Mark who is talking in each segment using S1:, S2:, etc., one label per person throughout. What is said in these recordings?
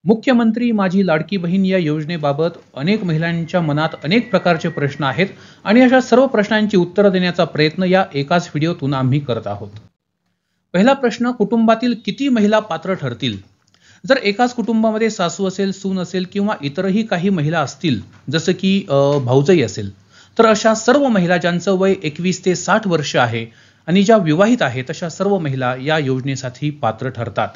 S1: मुख्यमंत्री माझी लाडकी बहीण या योजनेबाबत अनेक महिलांच्या मनात अनेक प्रकारचे प्रश्न आहेत आणि अशा सर्व प्रश्नांची उत्तरं देण्याचा प्रयत्न या एकाच व्हिडिओतून आम्ही करत आहोत. पहिला प्रश्न, कुटुंबातील किती महिला पात्र ठरतील? जर एकाच कुटुंबामध्ये सासू असेल, सून असेल किंवा इतरही काही महिला असतील, जसं की भाऊजाई असेल, तर अशा सर्व महिला ज्यांचं वय 21 ते 60 वर्ष आहे आणि ज्या विवाहित आहेत अशा सर्व महिला या योजनेसाठी पात्र ठरतात.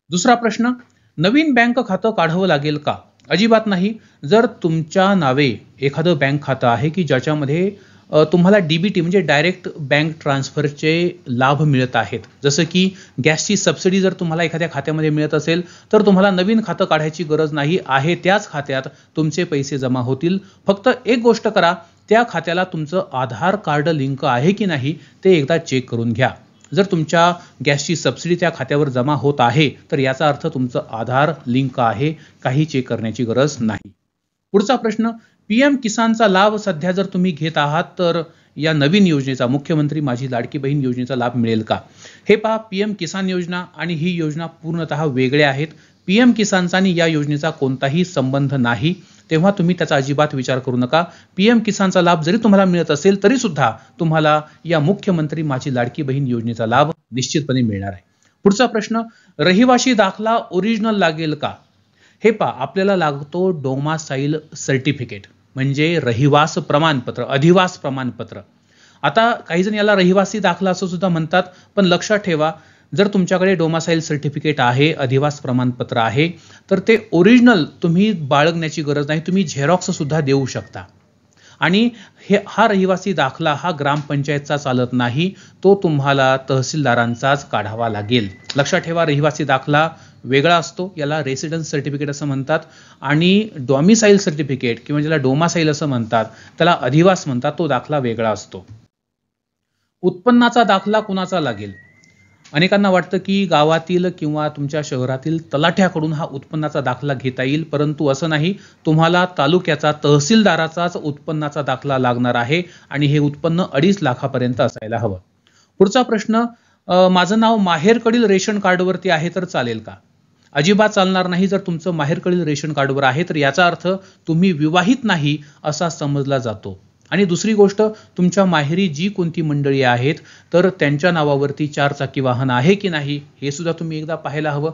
S1: दुसरा प्रश्न, नवीन बँक खातं काढावं लागेल का? अजिबात नाही. जर तुमच्या नावे एखादं बँक खातं आहे की ज्याच्यामध्ये तुम्हाला डीबीटी म्हणजे डायरेक्ट बँक ट्रान्सफरचे लाभ मिळत आहेत, जसं की गॅसची सबसिडी जर तुम्हाला एखाद्या खात्यामध्ये मिळत असेल तर तुम्हाला नवीन खातं काढायची गरज नाही आहे. त्याच खात्यात तुमचे पैसे जमा होतील. फक्त एक गोष्ट करा, त्या खात्याला तुमचं आधार कार्ड लिंक आहे की नाही ते एकदा चेक करून घ्या. जर तुमच्या गॅसची सबसिडी त्या खात्यावर जमा होत आहे तर याचा अर्थ तुमचं आधार लिंक आहे, काही चेक करण्याची गरज नाही. पुढचा प्रश्न, पीएम किसानचा लाभ सध्या जर तुम्ही घेत आहात तर या नवीन योजनेचा, मुख्यमंत्री माझी लाडकी बहीण योजनेचा लाभ मिळेल का? हे पहा, पीएम किसान योजना आणि ही योजना पूर्णतः वेगळ्या आहेत. पीएम किसानचा आणि या योजनेचा कोणताही संबंध नाही, तेव्हा तुम्ही त्याचा अजिबात विचार करू नका. पीएम किसानचा लाभ जरी तुम्हाला मिळत असेल तरी सुद्धा तुम्हाला या मुख्यमंत्री माझी लाडकी बहीण योजनेचा लाभ निश्चितपणे मिळणार आहे. पुढचा प्रश्न, रहिवासी दाखला ओरिजिनल लागेल का? हे पहा, आपल्याला लागतो डोमासाईल सर्टिफिकेट म्हणजे रहिवास प्रमाणपत्र, अधिवास प्रमाणपत्र. आता काही जण याला रहिवासी दाखला असं सुद्धा म्हणतात, पण लक्षात ठेवा, जर तुमच्याकडे डोमासाईल सर्टिफिकेट आहे, अधिवास प्रमाणपत्र आहे, तर ते ओरिजिनल तुम्ही बाळगण्याची गरज नाही, तुम्ही झेरॉक्स सुद्धा देऊ शकता. आणि हा रहिवासी दाखला हा ग्रामपंचायतचा चालत नाही, तो तुम्हाला तहसीलदारांचाच काढावा लागेल. लक्षात ठेवा, रहिवासी दाखला वेगळा असतो, याला रेसिडेन्स सर्टिफिकेट असं म्हणतात, आणि डॉमिसाईल सर्टिफिकेट किंवा ज्याला डोमासाईल असं म्हणतात त्याला अधिवास म्हणतात, तो दाखला वेगळा असतो. उत्पन्नाचा दाखला कुणाचा लागेल? अनेकांना वाटतं की गावातील किंवा तुमच्या शहरातील तलाठ्याकडून हा उत्पन्नाचा दाखला घेता येईल, परंतु असं नाही. तुम्हाला तालुक्याचा, तहसीलदाराचाच उत्पन्नाचा दाखला लागणार आहे आणि हे उत्पन्न 2.5 लाखापर्यंत असायला हवं. पुढचा प्रश्न, माझं नाव माहेरकडील रेशन कार्डवरती आहे तर चालेल का? अजिबात चालणार नाही. जर तुमचं माहेरकडील रेशन कार्डवर आहे तर याचा अर्थ तुम्ही विवाहित नाही असा समजला जातो. आणि दुसरी गोष्ट, तुमच्या माहेरी जी कोणती मंडळी आहेत तर त्यांच्या नावावरती 4 चाकी वाहन आहे की नाही हे सुद्धा तुम्ही एकदा पाहायला हवं.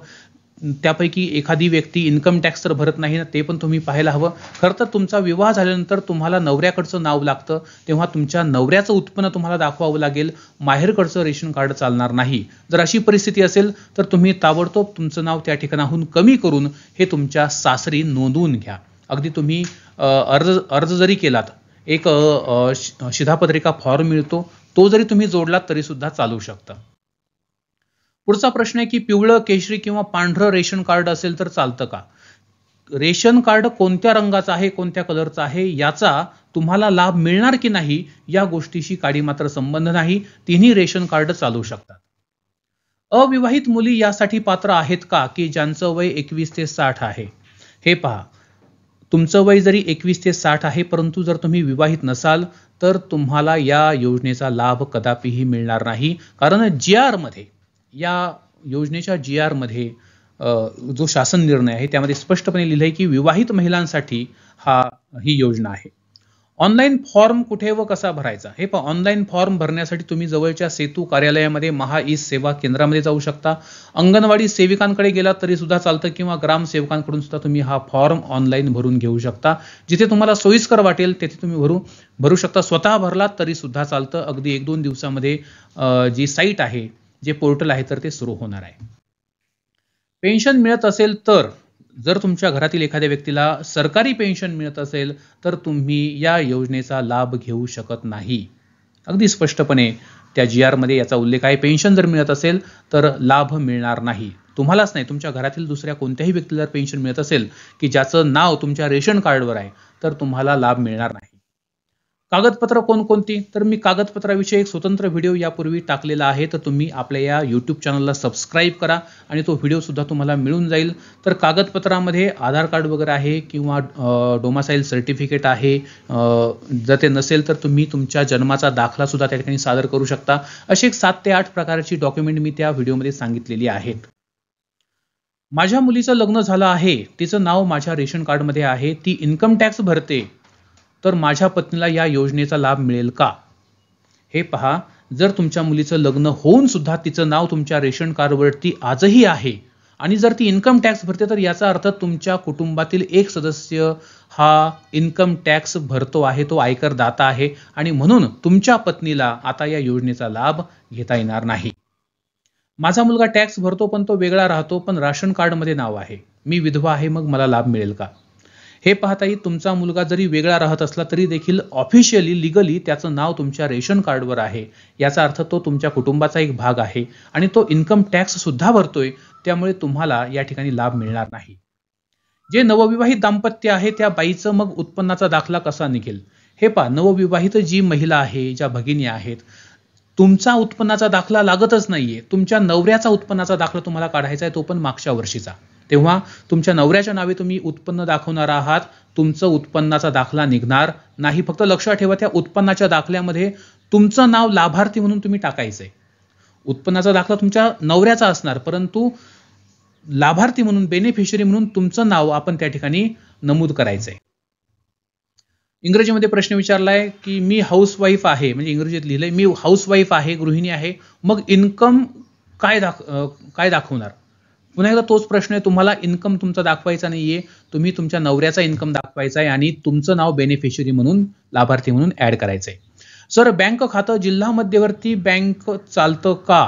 S1: त्यापैकी एखादी व्यक्ती इन्कम टॅक्स तर भरत नाही ना, ते पण तुम्ही पाहायला हवं. खरं तर तुमचा विवाह झाल्यानंतर तुम्हाला नवऱ्याकडचं नाव लागतं, तेव्हा तुमच्या नवऱ्याचं उत्पन्न तुम्हाला दाखवावं लागेल, माहेरकडचं रेशन कार्ड चालणार नाही. जर अशी परिस्थिती असेल तर तुम्ही ताबडतोब तुमचं नाव त्या ठिकाणाहून कमी करून हे तुमच्या सासरी नोंदवून घ्या. अगदी तुम्ही अर्ज जरी केलात, एक शिधापत्रिका फॉर्म मिळतो, तो जरी तुम्ही जोडलात तरी सुद्धा चालू शकतं. पुढचा प्रश्न आहे की पिवळं, केशरी किंवा पांढरं रेशन कार्ड असेल तर चालतं का? रेशन कार्ड कोणत्या रंगाचं आहे, कोणत्या कलरचं आहे याचा तुम्हाला लाभ मिळणार की नाही या गोष्टीशी काही मात्र संबंध नाही. तिन्ही रेशन कार्ड चालू शकतात. अविवाहित मुली यासाठी पात्र आहेत का की ज्यांचं वय 21 ते 60 आहे? हे पहा, तुमचं वय जरी 21 ते 60 आहे, परंतु जर तुम्ही विवाहित नसाल तर तुम्हाला या योजनेचा लाभ कदापिही मिळणार नाही. कारण GR मध्ये, या योजनेच्या GR मध्ये जो शासन निर्णय आहे त्यामध्ये स्पष्टपणे लिहिलंय की विवाहित महिलांसाठी ही योजना आहे. ऑनलाईन फॉर्म कुठे व कसा भरायचा? हे पहा, ऑनलाईन फॉर्म भरण्यासाठी तुम्ही जवळच्या सेतू कार्यालयामध्ये, महाई सेवा केंद्रामध्ये जाऊ शकता. अंगणवाडी सेविकांकडे गेलात तरी सुद्धा चालतं किंवा ग्रामसेवकांकडून सुद्धा तुम्ही हा फॉर्म ऑनलाईन भरून घेऊ शकता. जिथे तुम्हाला सोयीस्कर वाटेल तेथे तुम्ही भरू शकता. स्वतः भरलात तरी सुद्धा चालतं. अगदी 1-2 दिवसामध्ये जी साईट आहे, जे पोर्टल आहे तर ते सुरू होणार आहे. पेन्शन मिळत असेल तर, जर तुमच्या घरातील एखाद्या व्यक्तीला सरकारी पेन्शन मिळत असेल तर तुम्ही या योजनेचा लाभ घेऊ शकत नाही. अगदी स्पष्टपणे त्या GR मध्ये याचा उल्लेख आहे. पेन्शन जर मिळत असेल तर लाभ मिळणार नाही. तुम्हालाच नाही, तुमच्या घरातील दुसऱ्या कोणत्याही व्यक्तीला जर पेन्शन मिळत असेल की ज्याचं नाव तुमच्या रेशन कार्डवर आहे तर तुम्हाला लाभ मिळणार नाही. कागदपत्र कोणकोणती? तर मी कागदपत्राविषयी एक स्वतंत्र व्हिडिओ यापूर्वी टाकलेला आहे, तर तुम्ही आपल्या या YouTube चॅनलला सबस्क्राईब करा आणि तो व्हिडिओ सुद्धा तुम्हाला मिळून जाईल. तर कागदपत्रामध्ये आधार कार्ड वगैरे आहे किंवा डोमासाईल सर्टिफिकेट आहे. जर ते नसेल तर तुम्ही तुमच्या जन्माचा दाखला सुद्धा त्या ठिकाणी सादर करू शकता. अशी एक 7 ते 8 प्रकारची डॉक्युमेंट मी त्या व्हिडिओमध्ये सांगितलेली आहेत. माझ्या मुलीचं लग्न झालं आहे, तिचं नाव माझ्या रेशन कार्डमध्ये आहे, ती इन्कम टॅक्स भरते, तर माझ्या पत्नीला या योजनेचा लाभ मिळेल का? हे पहा, जर तुमच्या मुलीचं लग्न होऊन सुद्धा तिचं नाव तुमच्या रेशन कार्डवरती आजही आहे आणि जर ती इन्कम टॅक्स भरते, तर याचा अर्थ तुमच्या कुटुंबातील एक सदस्य हा इन्कम टॅक्स भरतो आहे, तो आयकर दाता आहे आणि म्हणून तुमच्या पत्नीला आता या योजनेचा लाभ घेता येणार नाही. माझा मुलगा टॅक्स भरतो पण तो वेगळा राहतो, पण राशन कार्डमध्ये नाव आहे, मी विधवा आहे, मग मला लाभ मिळेल का? हे पाहता येईल, तुमचा मुलगा जरी वेगळा राहत असला तरी देखील ऑफिशियली लीगली त्याचं नाव तुमच्या रेशन कार्डवर आहे. याचा अर्थ तो तुमच्या कुटुंबाचा एक भाग आहे आणि तो इन्कम टॅक्स सुद्धा भरतोय, त्यामुळे तुम्हाला या ठिकाणी लाभ मिळणार नाही. जे नवविवाहित दाम्पत्य आहे त्या बाईचं मग उत्पन्नाचा दाखला कसा निघेल? हे पहा, नवविवाहित जी महिला आहे, ज्या भगिनी आहेत, तुमचा उत्पन्नाचा दाखला लागतच नाहीये. तुमच्या नवऱ्याचा उत्पन्नाचा दाखला तुम्हाला काढायचा आहे, तो पण मागच्या वर्षीचा. तेव्हा तुमच्या नवऱ्याच्या नावे तुम्ही उत्पन्न दाखवणार आहात, तुमचं उत्पन्नाचा दाखला निघणार नाही. फक्त लक्षात ठेवा, त्या उत्पन्नाच्या दाखल्यामध्ये तुमचं नाव लाभार्थी म्हणून तुम्ही टाकायचंय. उत्पन्नाचा दाखला तुमच्या नवऱ्याचा असणार, परंतु लाभार्थी म्हणून, बेनिफिशरी म्हणून तुमचं नाव आपण त्या ठिकाणी नमूद करायचंय. इंग्रजीमध्ये प्रश्न विचारलाय की मी हाऊसवाईफ आहे, म्हणजे इंग्रजीत लिहिलंय मी हाऊसवाईफ आहे, गृहिणी आहे, मग इन्कम काय दाखवणार? पुन्हा एकदा तोच प्रश्न आहे, तुम्हाला इन्कम तुमचा दाखवायचा नाहीये, तुम्ही तुमच्या नवऱ्याचा इन्कम दाखवायचा आहे आणि तुमचं नाव बेनिफिशरी म्हणून, लाभार्थी म्हणून ऍड करायचंय. सर, बँक खातं जिल्हा मध्यवर्ती बँक चालतं का?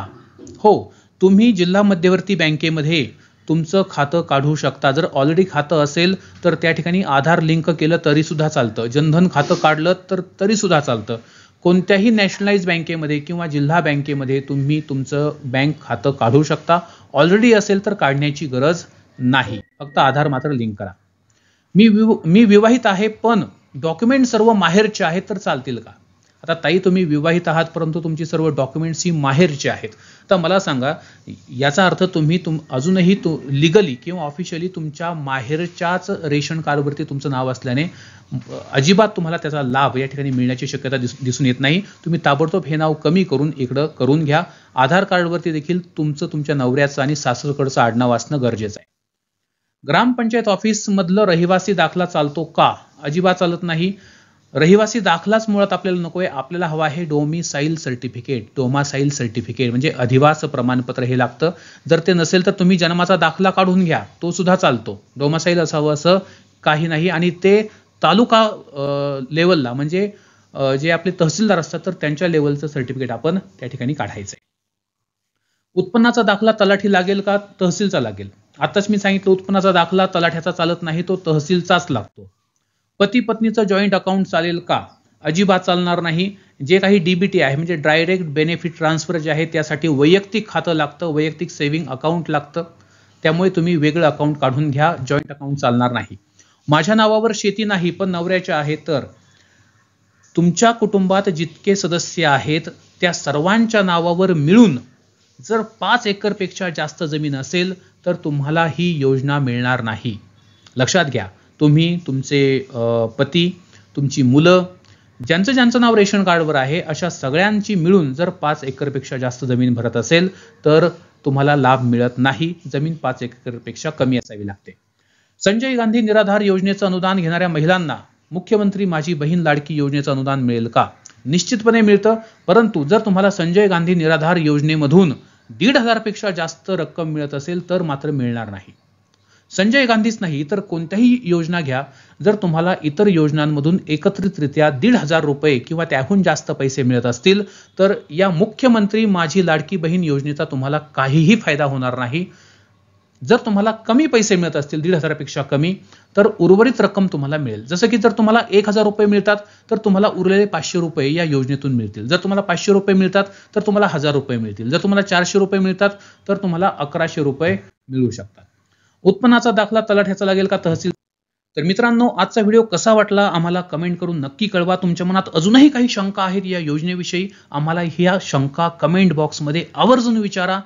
S1: हो, तुम्ही जिल्हा मध्यवर्ती बँकेमध्ये तुमचं खातं काढू शकता. जर ऑलरेडी खातं असेल तर त्या ठिकाणी आधार लिंक केलं तरी सुद्धा चालतं, जनधन खातं काढलं तर तरी सुद्धा चालतं. कोणत्याही नॅशनलाइज बँकेमध्ये किंवा जिल्हा बँकेमध्ये तुम्ही तुमचं बँक खातं काढू शकता. ऑलरेडी असेल तर काढण्याची गरज नाही, फक्त आधार मात्र लिंक करा. मी विवाहित आहे पण डॉक्युमेंट सर्व माहेरचे आहेत, तर चालतील का? आता ताई, तुम्ही विवाहित आहात परंतु तुमची सर्व डॉक्युमेंट्स ही माहेरची आहेत, तर मला सांगा, याचा अर्थ तुम्ही अजूनही लिगली किंवा ऑफिशियली तुमच्या माहेरच्याच रेशन कार्डवरती तुमचं नाव असल्याने अजिबात तुम्हाला त्याचा लाभ या ठिकाणी मिळण्याची शक्यता दिसून येत नाही. तुम्ही ताबडतोब हे नाव कमी करून इकडं करून घ्या. आधार कार्डवरती देखील तुमच्या नवऱ्याचं आणि सासरकडचं आडनाव असणं गरजेचं आहे. ग्रामपंचायत ऑफिस मधलं रहिवासी दाखला चालतो का? अजिबात चालत नाही. रहिवासी दाखलाच मुळात आपल्याला नकोय, आपल्याला हवा आहे डोमिसाईल सर्टिफिकेट. डोमासाईल सर्टिफिकेट म्हणजे अधिवास प्रमाणपत्र हे लागतं. जर ते नसेल तर तुम्ही जन्माचा दाखला काढून घ्या, तो सुद्धा चालतो. डोमासाईल असावं असं काही नाही आणि ते तालुका लेवलला, म्हणजे जे आपले तहसीलदार असतात तर त्यांच्या लेवलचं सर्टिफिकेट आपण त्या ठिकाणी काढायचंय. उत्पन्नाचा दाखला तलाठी लागेल का तहसीलचा लागेल? आताच मी सांगितलं, उत्पन्नाचा दाखला तलाठ्याचा चालत नाही, तो तहसीलचाच लागतो. पती पत्नीचं जॉईंट अकाउंट चालेल का? अजिबात चालणार नाही. जे काही डीबीटी आहे म्हणजे डायरेक्ट बेनिफिट ट्रान्सफर जे आहे त्यासाठी वैयक्तिक खातं लागतं, वैयक्तिक सेव्हिंग अकाउंट लागतं. त्यामुळे तुम्ही वेगळं अकाउंट काढून घ्या, जॉईंट अकाउंट चालणार नाही. माझ्या नावावर शेती नाही पण नवऱ्याच्या आहे, तर तुमच्या कुटुंबात जितके सदस्य आहेत त्या सर्वांच्या नावावर मिळून जर 5 एकरपेक्षा जास्त जमीन असेल तर तुम्हाला ही योजना मिळणार नाही. लक्षात घ्या, तुम्ही, तुमचे पती, तुमची मुलं, ज्यांचं नाव रेशन कार्डवर आहे अशा सगळ्यांची मिळून जर 5 एकरपेक्षा जास्त जमीन भरत असेल तर तुम्हाला लाभ मिळत नाही. जमीन 5 एकरपेक्षा कमी असावी लागते. संजय गांधी निराधार योजनेचं अनुदान घेणाऱ्या महिलांना मुख्यमंत्री माझी बहीण लाडकी योजनेचं अनुदान मिळेल का? निश्चितपणे मिळतं, परंतु जर तुम्हाला संजय गांधी निराधार योजनेमधून 1,500 पेक्षा जास्त रक्कम मिळत असेल तर मात्र मिळणार नाही. संजय गांधीच नाही, इतर कोणत्याही योजना घ्या, जर तुम्हाला इतर योजनांमधून एकत्रितरित्या 1,500 रुपये किंवा त्याहून जास्त पैसे मिळत असतील तर या मुख्यमंत्री माझी लाडकी बहीण योजनेचा तुम्हाला काहीही फायदा होणार नाही. जर तुम्हाला कमी पैसे मिळत असतील 1,500 पेक्षा कमी तर उर्वरित रक्कम तुम्हाला मिळेल. जसं की जर तुम्हाला 1,000 रुपये मिळतात तर तुम्हाला उरलेले 500 रुपये या योजनेतून मिळतील. जर तुम्हाला 500 रुपये मिळतात तर तुम्हाला 1,000 रुपये मिळतील. जर तुम्हाला 400 रुपये मिळतात तर तुम्हाला 1,100 रुपये मिळू शकतात. उत्पन्नाचा दाखला तलाठ्याचा लागेल का तहसील? तर मित्रांनो, आजचा व्हिडिओ कसा वाटला आम्हाला कमेंट करून नक्की कळवा. तुमच्या मनात अजूनही काही शंका आहेत या योजनेविषयी, आम्हाला ह्या शंका कमेंट बॉक्समध्ये आवर्जून विचारा.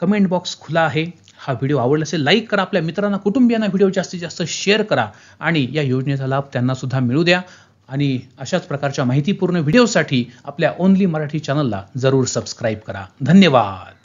S1: कमेंट बॉक्स खुला आहे. हा व्हिडिओ आवडला असेल लाईक करा, आपल्या मित्रांना, कुटुंबियांना व्हिडिओ जास्तीत जास्त शेअर करा आणि या योजनेचा लाभ त्यांना सुद्धा मिळू द्या. आणि अशाच प्रकारच्या माहितीपूर्ण व्हिडिओसाठी आपल्या ओनली मराठी चॅनलला जरूर सबस्क्राईब करा. धन्यवाद.